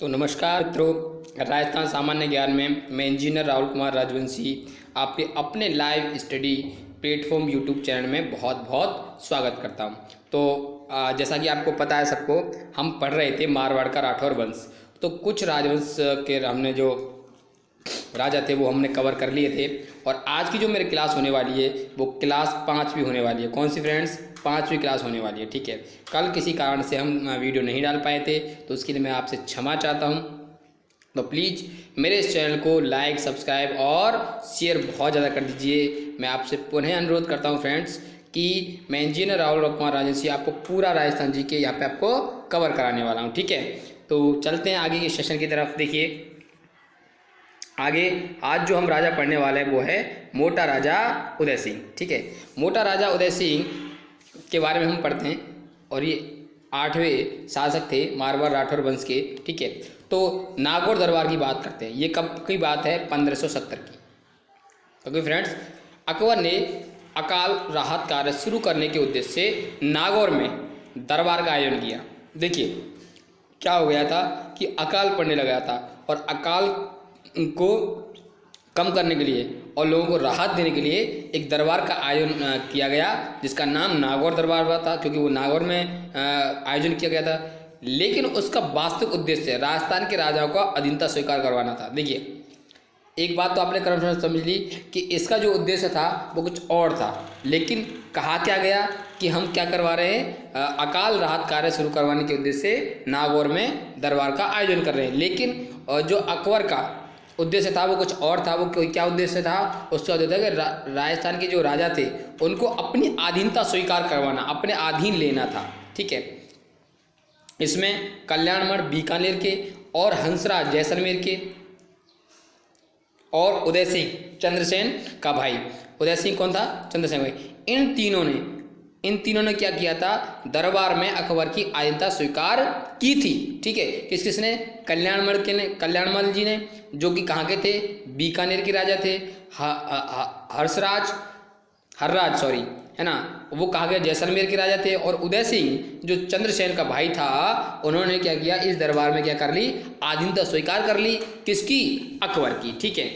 तो नमस्कार मित्रों, राजस्थान सामान्य ज्ञान में मैं इंजीनियर राहुल कुमार राजवंशी आपके अपने live study platform YouTube channel में बहुत बहुत स्वागत करता हूं। तो जैसा कि आपको पता है सबको, हम पढ़ रहे थे मारवाड़ का राठौर वंश। तो कुछ राजवंश के हमने जो राजा थे वो हमने कवर कर लिए थे। और आज की जो मेरी क्लास होने वाली है वो क्लास 5वीं होने वाली है। कौन सी फ्रेंड्स? 5वीं क्लास होने वाली है। ठीक है, कल किसी कारण से हम वीडियो नहीं डाल पाए थे तो उसके लिए मैं आपसे क्षमा चाहता हूँ। तो प्लीज़ मेरे इस चैनल को लाइक, सब्सक्राइब और शेयर बहुत ज़्यादा कर दीजिए। मैं आपसे पुनः अनुरोध करता हूँ फ्रेंड्स कि मैं इंजीनियर राहुल कुमार राजवंशी आपको पूरा राजस्थान जी के यहाँ पे आपको कवर कराने वाला हूँ। ठीक है, तो चलते हैं आगे के सेशन की तरफ। देखिए आगे आज जो हम राजा पढ़ने वाले हैं वो है मोटा राजा उदय सिंह। ठीक है, मोटा राजा उदय सिंह के बारे में हम पढ़ते हैं और ये 8वें शासक थे मारवाड़ राठौर वंश के। ठीक है, तो नागौर दरबार की बात करते हैं। ये कब की बात है? 1570 की। क्योंकि फ्रेंड्स अकबर ने अकाल राहत कार्य शुरू करने के उद्देश्य से नागौर में दरबार का आयोजन किया। देखिए क्या हो गया था कि अकाल पड़ने लगा था और अकाल को कम करने के लिए और लोगों को राहत देने के लिए एक दरबार का आयोजन किया गया जिसका नाम नागौर दरबार हुआ था, क्योंकि वो नागौर में आयोजन किया गया था। लेकिन उसका वास्तविक उद्देश्य राजस्थान के राजाओं का अधीनता स्वीकार करवाना था। देखिए एक बात तो आपने कर्म समझ ली कि इसका जो उद्देश्य था वो कुछ और था, लेकिन कहा क्या गया कि हम क्या करवा रहे हैं? अकाल राहत कार्य शुरू करवाने के उद्देश्य से नागौर में दरबार का आयोजन कर रहे हैं। लेकिन जो अकबर का उद्देश्य था वो कुछ और था। वो क्या उद्देश्य था? उसका उद्देश्य था कि राजस्थान के जो राजा थे उनको अपनी अधीनता स्वीकार करवाना, अपने अधीन लेना था। ठीक है, इसमें कल्याणमढ़ बीकानेर के और हंसराज जैसलमेर के और उदय सिंह चंद्रसेन का भाई। उदय सिंह कौन था? चंद्रसेन भाई। इन तीनों ने क्या किया था? दरबार में अकबर की अधीनता स्वीकार की थी। ठीक है, किसने? कल्याणमल जी ने, जो कि कहाँ के थे? बीकानेर के राजा थे। हर्राज सॉरी है ना, वो कहा गया जैसलमेर के राजा थे। और उदय सिंह जो चंद्रसेन का भाई था, उन्होंने क्या किया? इस दरबार में क्या कर ली? अधीनता स्वीकार कर ली। किसकी? अकबर की। ठीक है,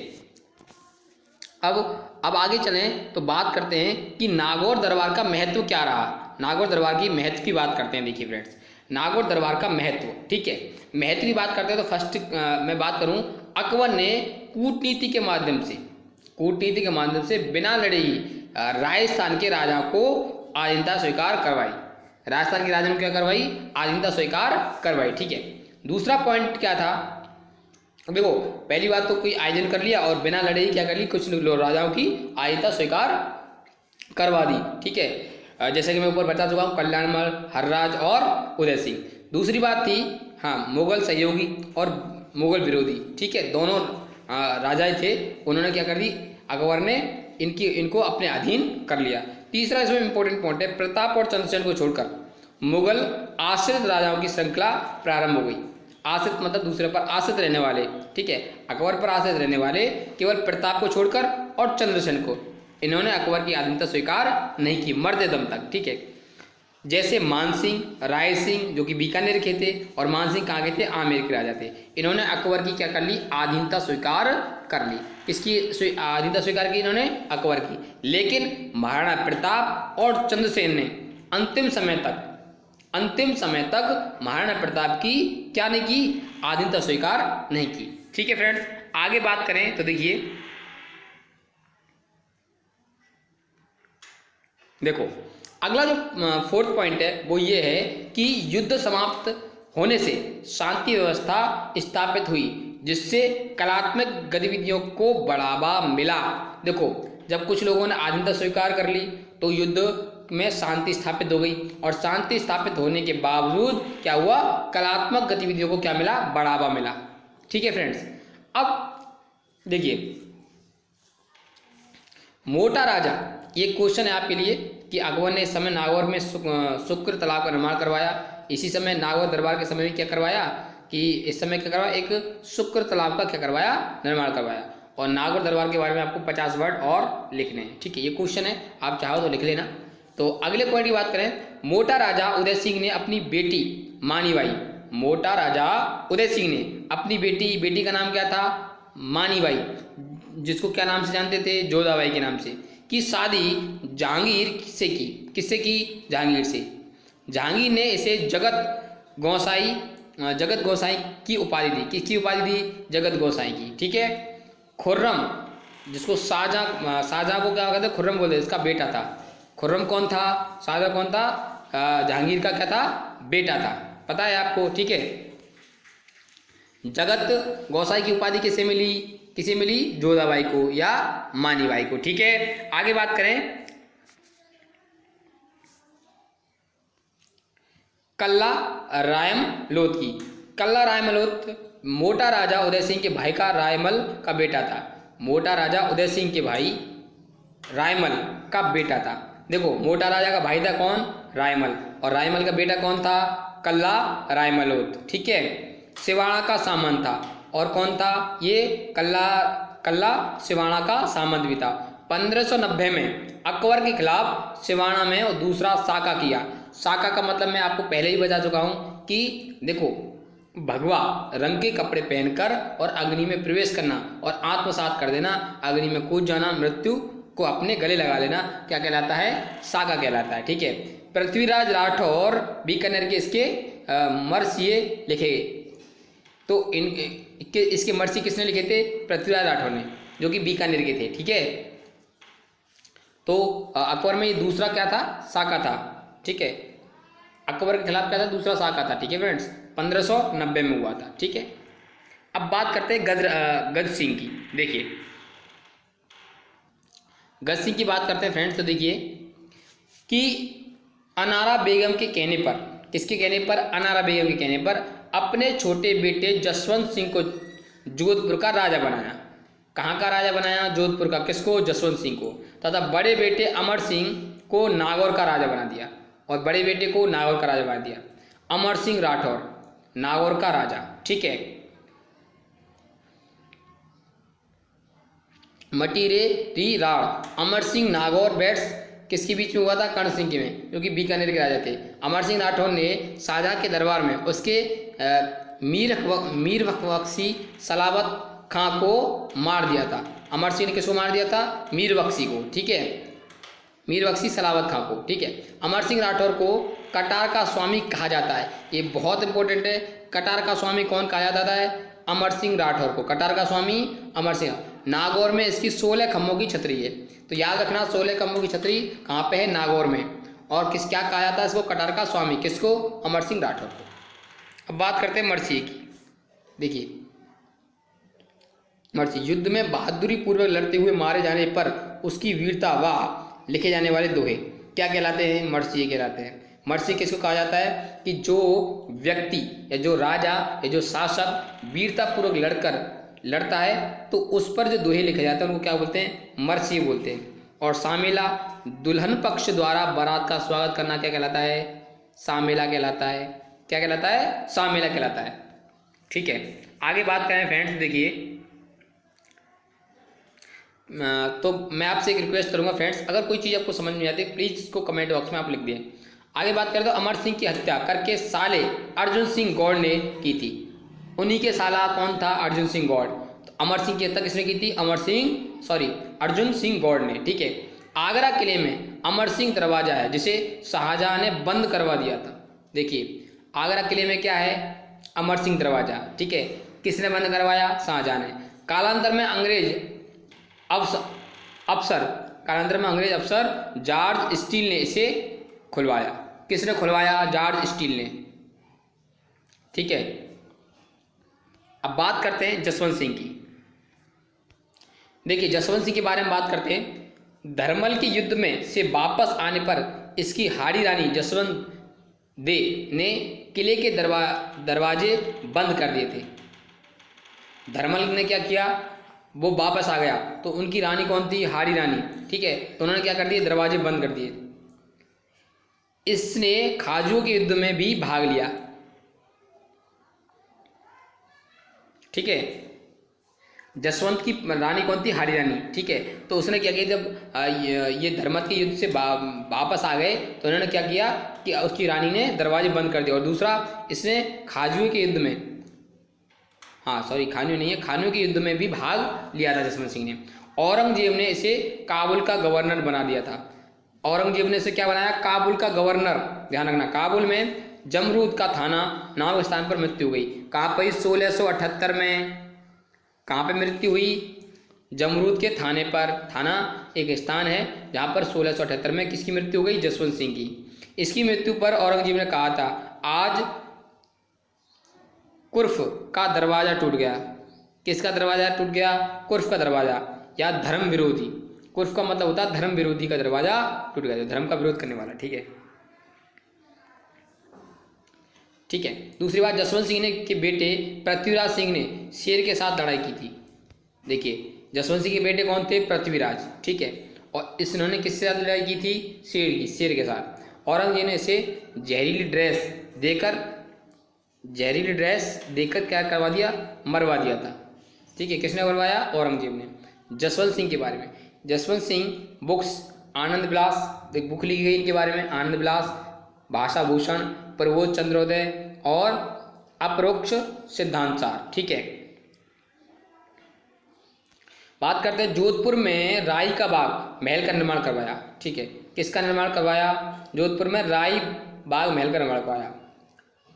अब आगे चलें तो बात करते हैं कि नागौर दरबार का महत्व क्या रहा। नागौर दरबार की महत्व की बात करते हैं। देखिए फ्रेंड्स, नागौर दरबार का महत्व, ठीक है, महत्व की बात करते हैं तो फर्स्ट मैं बात करूं, अकबर ने कूटनीति के माध्यम से बिना लड़े ही राजस्थान के राजाओं को अधीनता स्वीकार करवाई। राजस्थान के राजाओं ने क्या करवाई? अधीनता स्वीकार करवाई। ठीक है, दूसरा पॉइंट क्या था? देखो पहली बात तो कोई आयोजन कर लिया और बिना लड़े ही क्या कर ली? कुछ राजाओं की अधीनता स्वीकार करवा दी। ठीक है, जैसे कि मैं ऊपर बता चुका हूँ, कल्याणमल, हर्राज और उदय सिंह। दूसरी बात थी मुगल सहयोगी और मुगल विरोधी। ठीक है, दोनों राजाएं थे, उन्होंने क्या कर दी? अकबर ने इनको अपने अधीन कर लिया। तीसरा इसमें इंपॉर्टेंट पॉइंट है, प्रताप और चंद्रसेन को छोड़कर मुगल आश्रित राजाओं की श्रृंखला प्रारंभ हो गई। आश्रित मतलब दूसरे पर आश्रित रहने वाले। ठीक है, अकबर पर आश्रित रहने वाले केवल प्रताप को छोड़कर और चंद्रसेन को, इन्होंने अकबर की अधीनता स्वीकार नहीं की मरते दम तक। ठीक है, जैसे मानसिंह, राय सिंह जो कि बीकानेर के थे और मानसिंह कहाँ के थे? आमेर के राजा थे। इन्होंने अकबर की क्या कर ली? अधीनता स्वीकार कर ली। किसकी अधीनता स्वीकार की? इन्होंने अकबर की। लेकिन महाराणा प्रताप और चंद्रसेन ने अंतिम समय तक महाराणा प्रताप की क्या नहीं की? अधीनता स्वीकार नहीं की। ठीक है फ्रेंड्स, आगे बात करें तो देखिए, देखो अगला जो फोर्थ पॉइंट है वो ये है कि युद्ध समाप्त होने से शांति व्यवस्था स्थापित हुई, जिससे कलात्मक गतिविधियों को बढ़ावा मिला। देखो जब कुछ लोगों ने अधीनता स्वीकार कर ली तो युद्ध में शांति स्थापित हो गई, और शांति स्थापित होने के बावजूद क्या हुआ? कलात्मक गतिविधियों को क्या मिला? बढ़ावा मिला। ठीक है फ्रेंड्स, अब देखिए मोटा राजा, ये क्वेश्चन है आपके लिए कि अकबर ने इस समय नागौर में शुक्र तालाब का निर्माण करवाया। इसी समय नागौर दरबार के समय में क्या करवाया कि इस समय क्या करवाया? एक शुक्र तालाब का क्या करवाया? निर्माण करवाया। और नागौर दरबार के बारे में आपको 50 वर्ड और लिखने हैं। ठीक है, ये क्वेश्चन है, आप चाहो तो लिख लेना। तो अगले पॉइंट की बात करें, मोटा राजा उदय सिंह ने अपनी बेटी मानीबाई मोटा राजा उदय सिंह ने अपनी बेटी का नाम क्या था, मानीबाई, जिसको क्या नाम से जानते थे, जोधाबाई के नाम से, की शादी जहांगीर से की। किससे की, जहांगीर से। जहांगीर ने इसे जगत गोसाई की उपाधि दी। किसकी उपाधि दी, जगत गोसाई की। ठीक है। खुर्रम, जिसको शाहजहां को क्या कहते हैं, खुर्रम बोलते, इसका बेटा था। खुर्रम कौन था, शाहजहां कौन था, जहांगीर का क्या था, बेटा था, पता है आपको। ठीक है। जगत गोसाई की उपाधि किसे मिली, जोधाबाई को या मानीबाई को। ठीक है। आगे बात करें कल्ला रायमलोत की। कल्ला रायमलोत मोटा राजा उदय सिंह के भाई का रायमल का बेटा था। मोटा राजा उदय सिंह के भाई रायमल का बेटा था। देखो, मोटा राजा का भाई था कौन, रायमल, और रायमल का बेटा कौन था, कल्ला रायमलोत। ठीक है। सिवाड़ा का सामंत था, और कौन था ये, कल्ला सिवाड़ा का सामंत भी था। 1590 में अकबर के खिलाफ सिवाड़ा में और दूसरा साका किया। साका का मतलब मैं आपको पहले ही बता चुका हूँ कि देखो, भगवा रंग के कपड़े पहनकर और अग्नि में प्रवेश करना और आत्मसात कर देना, अग्नि में कूद जाना, मृत्यु को अपने गले लगा लेना, क्या कहलाता है, साका कहलाता है। ठीक है। पृथ्वीराज राठौर बीकानेर के इसके मरसिए लिखे। तो इसके मरसी किसने लिखे थे, पृथ्वीराज राठौर ने, जो कि बीकानेर के थे। ठीक है। तो अकबर में ये दूसरा क्या था, साका था। ठीक है। अकबर के खिलाफ क्या था, दूसरा साका था। ठीक है फ्रेंड्स, 1590 में हुआ था। ठीक है। अब बात करते हैं गज सिंह की। देखिए, गज सिंह की बात करते हैं फ्रेंड्स, तो देखिए कि अनारा बेगम के कहने पर, किसके कहने पर, अनारा बेगम के कहने पर अपने छोटे बेटे जसवंत सिंह को जोधपुर का राजा बनाया। कहाँ का राजा बनाया, जोधपुर का। किसको, जसवंत सिंह को। तथा बड़े बेटे अमर सिंह को नागौर का राजा बना दिया, और बड़े बेटे को नागौर का राजा बना दिया। अमर सिंह राठौर, नागौर का राजा। ठीक है। मटीरे री राण, अमर सिंह नागौर बैट्स किसके बीच में हुआ था, कर्ण सिंह के में, जो कि बीकानेर के राजा थे। अमर सिंह राठौर ने शाहजहां के दरबार में उसके मीर बख्शी सलावत खां को मार दिया था। अमर सिंह ने किसको मार दिया था, मीर बख्शी को। ठीक है, मीर बख्शी सलावत खां को। ठीक है। अमर सिंह राठौर को कटार का स्वामी कहा जाता है। ये बहुत इंपॉर्टेंट है। कटार का स्वामी कौन कहा जाता है, अमर सिंह राठौर को। कटार का स्वामी अमर सिंह। नागौर में इसकी 16 खम्भों की छतरी है। तो याद रखना, 16 खम्भों की छतरी कहाँ पे है, नागौर में। और क्या कहा जाता है इसको, कटार का स्वामी। किसको, अमर सिंह राठौर को। अब बात करते हैं मरसिए की। देखिए, मरसी युद्ध में बहादुरी पूर्वक लड़ते हुए मारे जाने पर उसकी वीरता व लिखे जाने वाले दोहे क्या कहलाते हैं, मरसिए कहलाते हैं। मरसी किसको कहा जाता है कि जो व्यक्ति या जो राजा या जो शासक वीरता पूर्वक लड़ता है तो उस पर जो दोहे लिखे जाते हैं उनको क्या बोलते हैं, मरसी बोलते हैं। और सामेला, दुल्हन पक्ष द्वारा बारात का स्वागत करना क्या कहलाता है, सामेला कहलाता है। क्या कहलाता है, सामेला कहलाता है। ठीक है, आगे बात करें फ्रेंड्स, देखिए तो मैं आपसे एक रिक्वेस्ट करूंगा फ्रेंड्स, अगर कोई चीज़ आपको समझ नहीं आती प्लीज़ इसको कमेंट बॉक्स में आप लिख दें। आगे बात करें तो अमर सिंह की हत्या करके साले अर्जुन सिंह गौड़ ने की थी। उन्हीं के साला कौन था, अर्जुन सिंह गौड़। तो अमर सिंह की हत्या किसने की थी, अर्जुन सिंह गौड़ ने। ठीक है, आगरा किले में अमर सिंह दरवाजा है जिसे शाहजहां ने बंद करवा दिया था। देखिए आगरा किले में क्या है, अमर सिंह दरवाजा। ठीक है, किसने बंद करवाया, शाहजहां ने। कालांतर में अंग्रेज अफसर जॉर्ज स्टील ने इसे खुलवाया। किसने खुलवाया, जॉर्ज स्टील ने। ठीक है, अब बात करते हैं जसवंत सिंह की। देखिए जसवंत सिंह के बारे में बात करते हैं। धर्मल के युद्ध में से वापस आने पर इसकी हाड़ी रानी जसवंत दे ने किले के दरवाजे बंद कर दिए थे। धर्मल ने क्या किया, वो वापस आ गया तो उनकी रानी कौन थी, हाड़ी रानी। ठीक है, तो उन्होंने क्या कर दिए, दरवाजे बंद कर दिए। इसने खाजुओं के युद्ध में भी भाग लिया। ठीक है, जसवंत की रानी कौन थी? हाड़ी रानी, ठीक है। तो उसने क्या किया, जब ये धर्मत के युद्ध से वापस आ गए तो उन्होंने क्या किया कि उसकी रानी ने दरवाजे बंद कर दिए। और दूसरा, इसने खाजुए के युद्ध में, हाँ सॉरी खानू नहीं है, खानू के युद्ध में भी भाग लिया था जसवंत सिंह ने। औरंगजेब ने इसे काबुल का गवर्नर बना दिया था। औरंगजेब ने इसे क्या बनाया? काबुल का गवर्नर। ध्यान रखना, काबुल में जमरूद का थाना नामक स्थान पर मृत्यु हुई। कहाँ पर? 1678 में। कहाँ पे मृत्यु हुई? जमरूद के थाने पर। थाना एक स्थान है जहाँ पर 1678 में किसकी मृत्यु हो गई? जसवंत सिंह की। इसकी मृत्यु पर औरंगजेब ने कहा था, आज कुर्फ का दरवाजा टूट गया। किसका दरवाजा टूट गया? कुर्फ का दरवाजा, या धर्म विरोधी। कुर्फ का मतलब होता है धर्म विरोधी का दरवाजा टूट गया, धर्म का विरोध करने वाला, ठीक है। ठीक है। दूसरी बात, जसवंत सिंह ने के बेटे पृथ्वीराज सिंह ने शेर के साथ लड़ाई की थी। देखिए, जसवंत सिंह के बेटे कौन थे? पृथ्वीराज, ठीक है। और इन्होंने किसके साथ लड़ाई की थी? शेर के साथ। औरंगजेब ने इसे जहरीली ड्रेस देकर क्या करवा दिया? मरवा दिया था, ठीक है। किसने मरवाया? औरंगजेब ने। जसवंत सिंह के बारे में, जसवंत सिंह बुक्स, आनंद विलास, एक बुक लिखी गई इनके बारे में, आनंद विलास, भाषा भूषण, प्रबोध चंद्रोदय और अपरोक्ष सिद्धांत सार, ठीक है। बात करते हैं, जोधपुर में राई का बाग महल का निर्माण करवाया, ठीक है। किसका निर्माण करवाया? जोधपुर में राई बाग महल का निर्माण करवाया।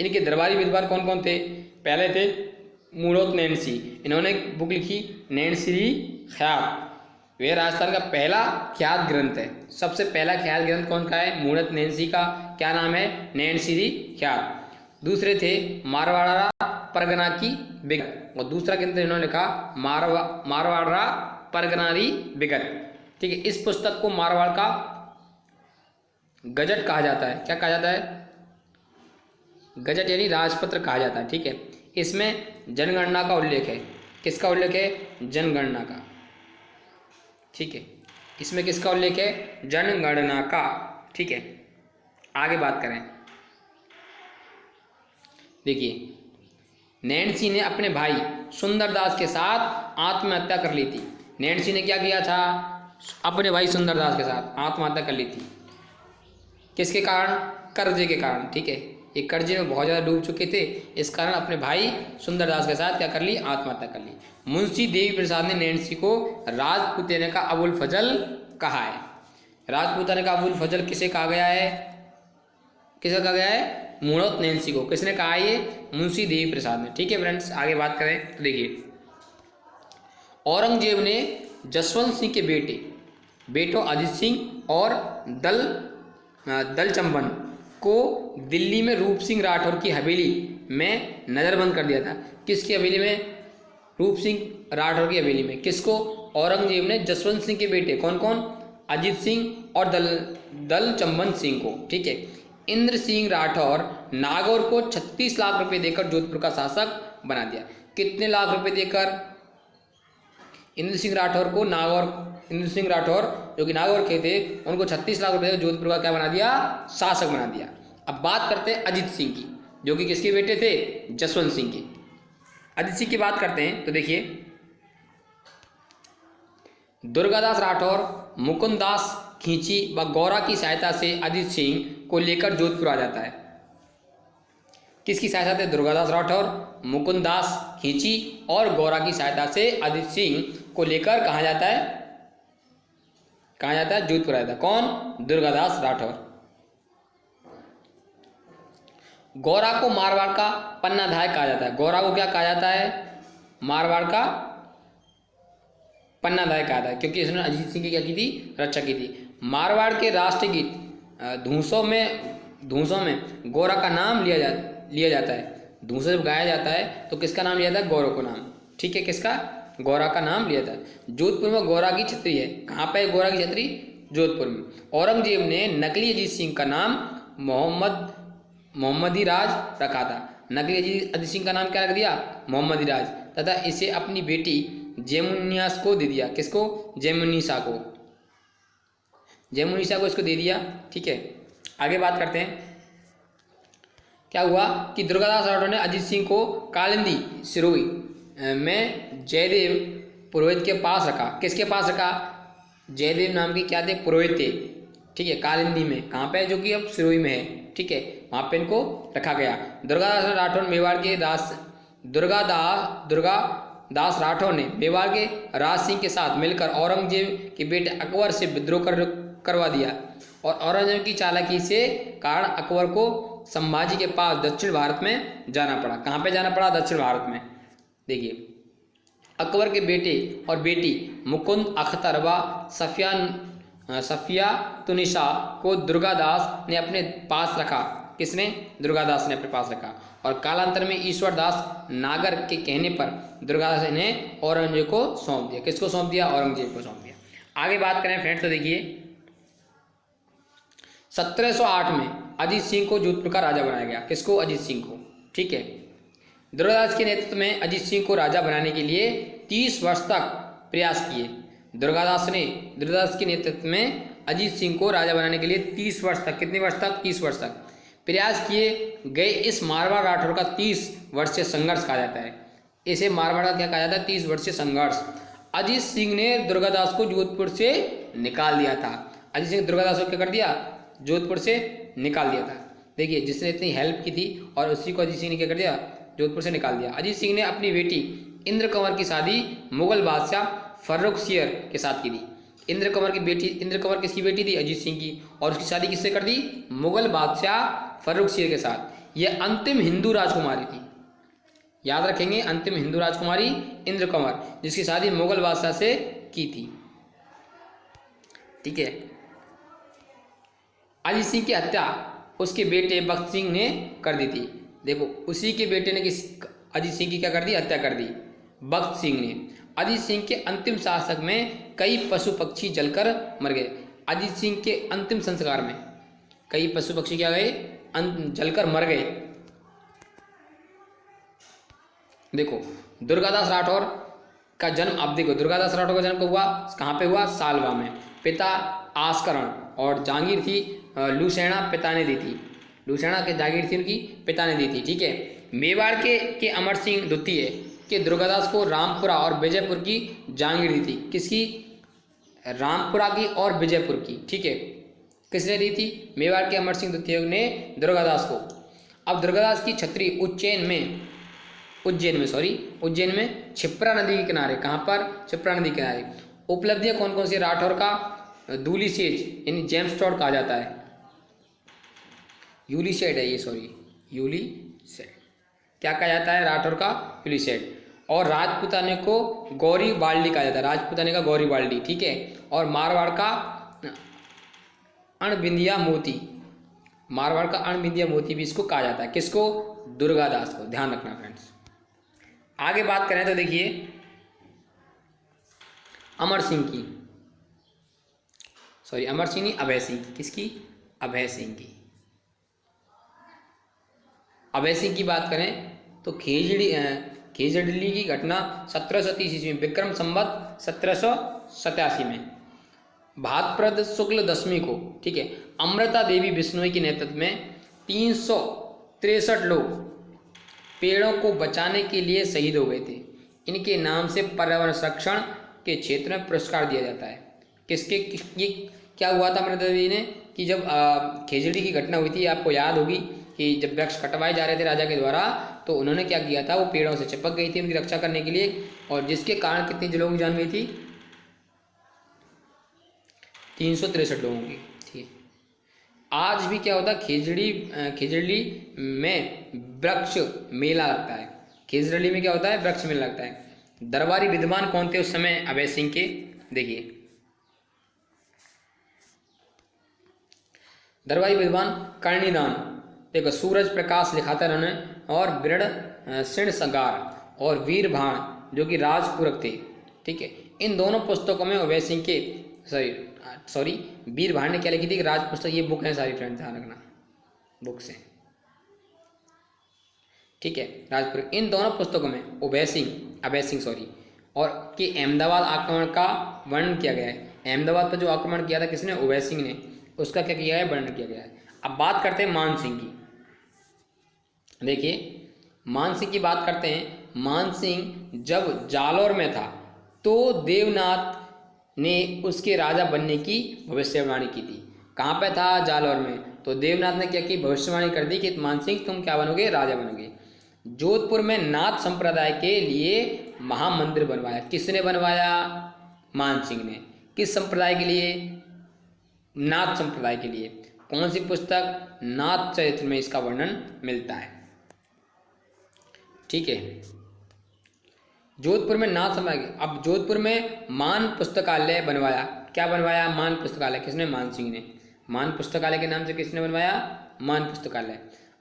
इनके दरबारी विद्वान कौन कौन थे? पहले थे मूणोत नैनसी, इन्होंने एक बुक लिखी नैनश्री ख्यात। वे राजस्थान का पहला ख्यात ग्रंथ है। सबसे पहला ख्यात ग्रंथ कौन का है? मूणत नैनसी का। क्या नाम है? नैनश्री ख्यात। दूसरे थे मारवाड़ा परगना की विगत, और दूसरा ग्रंथ इन्होंने लिखा मारवाड़ा परगनारी विगत, ठीक है। इस पुस्तक को मारवाड़ का गजट कहा जाता है। क्या कहा जाता है? गजट यानी राजपत्र कहा जाता है, ठीक है। इसमें जनगणना का उल्लेख है। किसका उल्लेख है? जनगणना का, ठीक है। इसमें किसका उल्लेख है? जनगणना का, ठीक है। आगे बात करें, देखिए, नैन्सी ने अपने भाई सुंदरदास के साथ आत्महत्या कर ली थी। नैन्सी ने क्या किया था? अपने भाई सुंदरदास के साथ आत्महत्या कर ली थी। किसके कारण? कर्जे के कारण, ठीक है। ये कर्जे में बहुत ज़्यादा डूब चुके थे, इस कारण अपने भाई सुंदरदास के साथ क्या कर ली? आत्महत्या कर ली। मुंशी देवी प्रसाद ने नैन्सी को राजपुताने का अबुल फजल कहा है। राजपुताने का अबुल फजल किसे कहा गया है? किसे कहा गया है? मूणोत नैन्सी को। किसने कहा? ये मुंशी देवी प्रसाद ने, ठीक है फ्रेंड्स। आगे बात करें तो देखिए, औरंगजेब ने जसवंत सिंह के बेटों अजित सिंह और दलचंबन को दिल्ली में रूप सिंह राठौर की हवेली में नज़रबंद कर दिया था। किसकी हवेली में? रूप सिंह राठौर की हवेली में। किसको? औरंगजेब ने जसवंत सिंह के बेटे कौन कौन? अजित सिंह और दलचंबन सिंह को, ठीक है। इंद्र सिंह राठौर नागौर को 36 लाख रुपए देकर जोधपुर का शासक बना दिया। कितने लाख रुपए देकर? इंद्र सिंह राठौर को इंद्र सिंह राठौर जो कि नागौर के थे, उनको 36 लाख रुपए जोधपुर का क्या बना दिया? शासक बना दिया। अब बात करते हैं अजित सिंह की, जो कि किसके बेटे थे? जसवंत सिंह के। अजित सिंह की बात करते हैं तो देखिए, दुर्गादास राठौर, मुकुंददास खींची व गौरा की सहायता से अजित सिंह को लेकर जोधपुर आ जाता है। किसकी सहायता से? दुर्गादास राठौर, मुकुंददास खींची और गौरा की सहायता से अजित सिंह को लेकर कहाँ जाता है? कहाँ जाता है? जोधपुर आता है। कौन? दुर्गादास राठौर। गौरा को मारवाड़ का पन्नाधायक कहा जाता है। गौरा को क्या कहा जाता है? मारवाड़ का पन्नाधायक कहा जाता है, क्योंकि इसने अजित सिंह की क्या की थी? रक्षा की थी। मारवाड़ के राष्ट्रगीत धूसों में गौरा का नाम लिया जाता है। धूसों जब गाया जाता है तो किसका नाम लिया जाता है? गौरा को नाम, ठीक है। किसका? गौरा का नाम लिया जाता है। जोधपुर में गौरा की छतरी है। कहाँ पे गौरा की छतरी? जोधपुर में। औरंगजेब ने नकली अजीत सिंह का नाम मोहम्मदी राज रखा था। नकली अजीत सिंह का नाम क्या रख दिया? मोहम्मदी राज, तथा इसे अपनी बेटी जैमुनियास को दे दिया। किसको? जैमुनिसा को इसको दे दिया, ठीक है। आगे बात करते हैं, क्या हुआ कि दुर्गादास राठौर ने अजित सिंह को कालिंदी सिरोही में जयदेव पुरोहित के पास रखा। किसके पास रखा? जयदेव नाम के क्या थे? पुरोहित थे, ठीक है, कालिंदी में, कहाँ पे, जो कि अब सिरोही में है, ठीक है, वहाँ पे इनको रखा गया। दुर्गादास राठौर मेवाड़ के दुर्गादास राठौर ने मेवाड़ के राज सिंह के साथ मिलकर औरंगजेब के बेटे अकबर से विद्रोह करवा दिया और औरंगजेब की चालाकी से कारण अकबर को संभाजी के पास दक्षिण भारत में जाना पड़ा। कहाँ पे जाना पड़ा? दक्षिण भारत में। देखिए, अकबर के बेटे और बेटी मुकुंद अख्तर व सफिया तुनिशा को दुर्गादास ने अपने पास रखा। किसने? दुर्गादास ने अपने पास रखा। और कालांतर में ईश्वरदास नागर के कहने पर दुर्गादास ने औरंगजेब को सौंप दिया। किसको सौंप दिया? औरंगजेब को सौंप दिया। आगे बात करें फ्रेंड्स तो देखिए, 1708 में अजीत सिंह को जोधपुर का राजा बनाया गया। किसको? अजीत सिंह को, ठीक है। दुर्गादास के नेतृत्व में अजीत सिंह को राजा बनाने के लिए 30 वर्ष तक प्रयास किए। दुर्गादास के नेतृत्व में अजीत सिंह को राजा बनाने के लिए 30 वर्ष तक, कितने वर्ष तक? 30 वर्ष तक प्रयास किए गए। इस मारवाड़ राठौर का 30 वर्षीय संघर्ष कहा जाता है। इसे मारवाड़ का क्या कहा जाता है? 30 वर्षीय संघर्ष। अजीत सिंह ने दुर्गादास को जोधपुर से निकाल दिया था। अजीत सिंह दुर्गादास को क्या कर दिया? जोधपुर से निकाल दिया था। देखिए, जिसने इतनी हेल्प की थी और उसी को अजीत सिंह ने क्या कर दिया? जोधपुर से निकाल दिया। अजीत सिंह ने अपनी बेटी इंद्र कंवर की शादी मुगल बादशाह फर्रुखसियर के साथ की थी। इंद्र कंवर किसकी बेटी थी? अजीत सिंह की। और उसकी शादी किससे कर दी? मुगल बादशाह फर्रुखसियर के साथ। यह अंतिम हिंदू राजकुमारी थी, याद रखेंगे, अंतिम हिंदू राजकुमारी इंद्र कंवर, जिसकी शादी मुगल बादशाह से की थी, ठीक है। अजीत सिंह की हत्या उसके बेटे बख्त सिंह ने कर दी थी। देखो, उसी के बेटे ने अजीत सिंह की क्या कर दी? हत्या कर दी, बख्त सिंह ने। अजीत सिंह के अंतिम शासक में कई पशु पक्षी जलकर मर गए। अजीत सिंह के अंतिम संस्कार में कई पशु पक्षी क्या गए? जलकर मर गए। देखो, दुर्गादास राठौर का जन्म, अब देखो, दुर्गादास राठौर का जन्म कब हुआ? कहाँ पे हुआ? सालवा में। पिता आस्करण और जागीर थी लूसेना पिता ने दी थी। लूसेना के जागीर थी उनकी, पिता ने दी थी, ठीक है। मेवाड़ के अमर सिंह द्वितीय के दुर्गादास को रामपुरा और विजयपुर की जागीर दी थी। किसकी? रामपुरा की और विजयपुर की, ठीक है। किसने दी थी? मेवाड़ के अमर सिंह द्वितीय ने दुर्गादास को। अब दुर्गादास की छत्री उज्जैन में क्षिप्रा नदी के किनारे, कहाँ पर? क्षिप्रा नदी के किनारे। उपलब्धियां कौन कौन सी? राठौर का दूली सेज यानी जेम्स टॉड कहा जाता है, यूलिसेड है ये, सॉरी, यूलिसेड क्या कहा जाता है? राठौर का यूलिसेड। और राजपूताने को गौरी बाल्डी कहा जाता है, राजपूताने का गौरी बाल्डी, ठीक है। और मारवाड़ का अणबिंदिया मोती, मारवाड़ का अणबिंदिया मोती भी इसको कहा जाता है। किसको? दुर्गादास को, ध्यान रखना फ्रेंड्स। आगे बात करें तो देखिए, अमर सिंह की, सॉरी अमर सिंह नहीं, अभय सिंह। किसकी? अभय सिंह की। अभय सिंह की बात करें तो खेजड़ली की घटना 1730 ईस्वी में, विक्रम संवत 1787 में, भाद्रपद शुक्ल दशमी को, ठीक है, अमृता देवी बिश्नोई के नेतृत्व में 363 लोग पेड़ों को बचाने के लिए शहीद हो गए थे। इनके नाम से पर्यावरण संरक्षण के क्षेत्र में पुरस्कार दिया जाता है। ये क्या हुआ था अमृता देवी ने कि जब खेजड़ी की घटना हुई थी, आपको याद होगी कि जब वृक्ष कटवाए जा रहे थे राजा के द्वारा, तो उन्होंने क्या किया था? वो पेड़ों से चिपक गई थी उनकी रक्षा करने के लिए, और जिसके कारण कितनी लोगों की जान गई थी? 363 लोगों की, ठीक है। आज भी क्या होता है? खेजड़ी में वृक्ष मेला लगता है। खेजड़ी में क्या होता है? वृक्ष मेला लगता है। दरबारी विद्वान कौन थे उस समय अभय सिंह के? देखिए, दरबारी विद्वान कर्णिदान, देखो, सूरज प्रकाश लिखा था इन्होंने, और विरण सिणसगार और वीरभाण जो कि राजपूरक थे, ठीक है। इन दोनों पुस्तकों में अभय सिंह के सॉरी वीरभाण ने क्या लिखी थी? राज पुस्तक, ये बुक है सारी फ्रेंड, ध्यान रखना, बुक से, ठीक है, राजपुर। इन दोनों पुस्तकों में अभय सिंह सॉरी और के अहमदाबाद आक्रमण का वर्णन किया गया है। अहमदाबाद पर जो आक्रमण किया था किसने? अभय सिंह ने, उसका क्या किया है? वर्णन किया गया है। अब बात करते हैं मान सिंह की। देखिए, मान सिंह की बात करते हैं। मान सिंह जब जालौर में था, तो देवनाथ ने उसके राजा बनने की भविष्यवाणी की थी। कहाँ पे था? जालौर में। तो देवनाथ ने क्या की? भविष्यवाणी कर दी कि मानसिंह तुम क्या बनोगे? राजा बनोगे। जोधपुर में नाथ संप्रदाय के लिए महामंदिर बनवाया। किसने बनवाया? मानसिंह ने। किस संप्रदाय के लिए? नाथ संप्रदाय के लिए। कौन सी पुस्तक? नाथ चरित्र में इसका वर्णन मिलता है। ठीक है। जोधपुर में नाथ संप्रदाय। अब जोधपुर में मान पुस्तकालय बनवाया। क्या बनवाया? मान पुस्तकालय। किसने? मानसिंह ने। मान पुस्तकालय के नाम से किसने बनवाया? मान पुस्तकालय।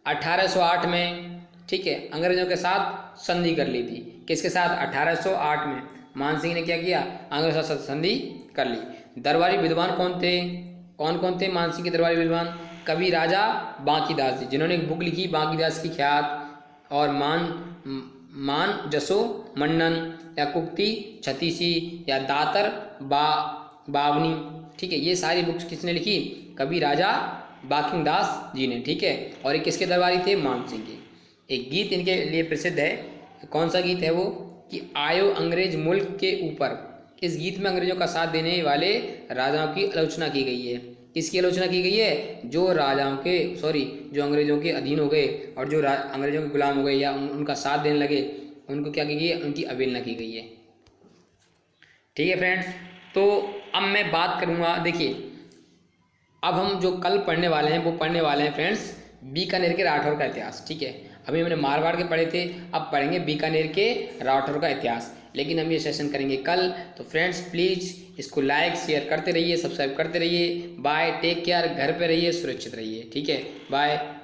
1808 में, ठीक है, अंग्रेजों के साथ संधि कर ली थी। किसके साथ? 1808 में मानसिंह ने क्या किया? अंग्रेजों के साथ संधि कर ली। दरबारी विद्वान कौन थे? कौन कौन थे मानसिंह के दरबारी विद्वान? कवि राजा बांकीदास जी, जिन्होंने एक बुक लिखी बांकीदास की ख्यात, और मान जसो मंडन, या कुक्ति छतीसी, या दातर बावनी। ठीक है, ये सारी बुक्स किसने लिखी? कवि राजा बांकीदास जी ने। ठीक है, और ये किसके दरबारी थे? मानसिंह के। एक गीत इनके लिए प्रसिद्ध है। कौन सा गीत है वो? कि आयो अंग्रेज मुल्क के ऊपर। इस गीत में अंग्रेजों का साथ देने वाले राजाओं की आलोचना की गई है। किसकी आलोचना की गई है? जो राजाओं के जो अंग्रेजों के अधीन हो गए और जो अंग्रेजों के गुलाम हो गए या उनका साथ देने लगे, उनको क्या की गई है? उनकी अवहेलना की गई है। ठीक है फ्रेंड्स, तो अब मैं बात करूँगा। देखिए, अब हम जो कल पढ़ने वाले हैं वो पढ़ने वाले हैं फ्रेंड्स बीकानेर के राठौर का इतिहास। ठीक है, अभी हमने मारवाड़ के पढ़े थे, अब पढ़ेंगे बीकानेर के राठौर का इतिहास। लेकिन हम ये सेशन करेंगे कल। तो फ्रेंड्स प्लीज़ इसको लाइक शेयर करते रहिए, सब्सक्राइब करते रहिए। बाय, टेक केयर, घर पे रहिए, सुरक्षित रहिए। ठीक है, बाय।